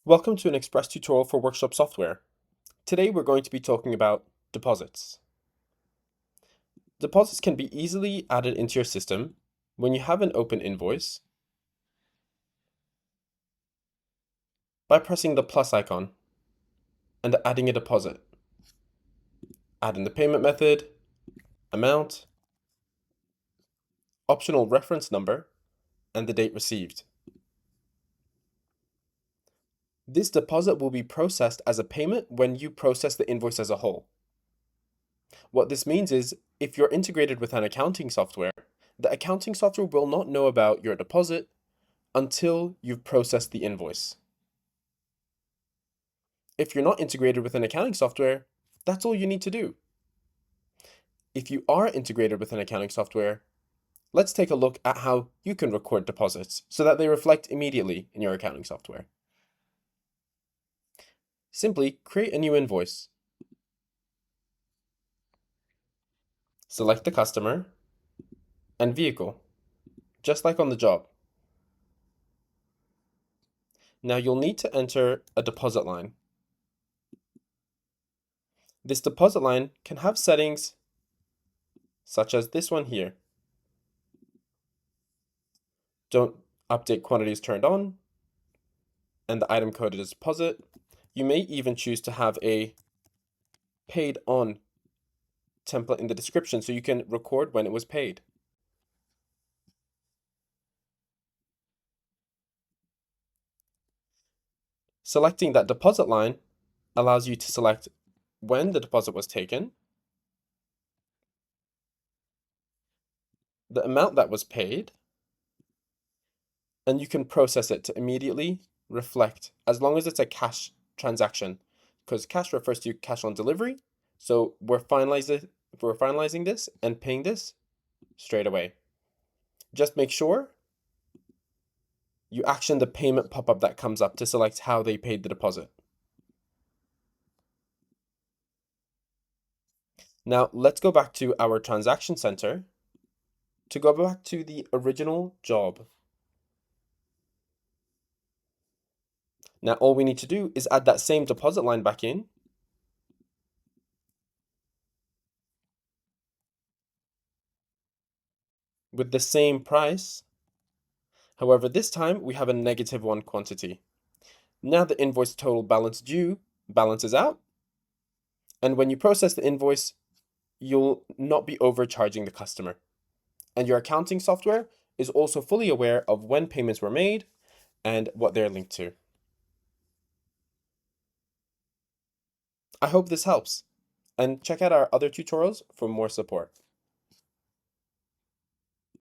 Welcome to an Express tutorial for Workshop software. Today we're going to be talking about deposits. Deposits can be easily added into your system when you have an open invoice by pressing the plus icon and adding a deposit. Add in the payment method, amount, optional reference number, and the date received. This deposit will be processed as a payment when you process the invoice as a whole. What this means is, if you're integrated with an accounting software, the accounting software will not know about your deposit until you've processed the invoice. If you're not integrated with an accounting software, that's all you need to do. If you are integrated with an accounting software, let's take a look at how you can record deposits so that they reflect immediately in your accounting software. Simply create a new invoice. Select the customer and vehicle, just like on the job. Now you'll need to enter a deposit line. This deposit line can have settings such as this one here. Don't update quantities turned on, and the item coded as deposit. You may even choose to have a paid on template in the description so you can record when it was paid. Selecting that deposit line allows you to select when the deposit was taken, the amount that was paid, and you can process it to immediately reflect as long as it's a cash transaction, because cash refers to cash on delivery. So we're finalizing this and paying this straight away. Just make sure you action the payment pop-up that comes up to select how they paid the deposit. Now let's go back to our transaction center to go back to the original job. Now all we need to do is add that same deposit line back in. With the same price. However, this time we have a -1 quantity. Now the invoice total balance due balances out. And when you process the invoice, you'll not be overcharging the customer. And your accounting software is also fully aware of when payments were made and what they're linked to. I hope this helps, and check out our other tutorials for more support.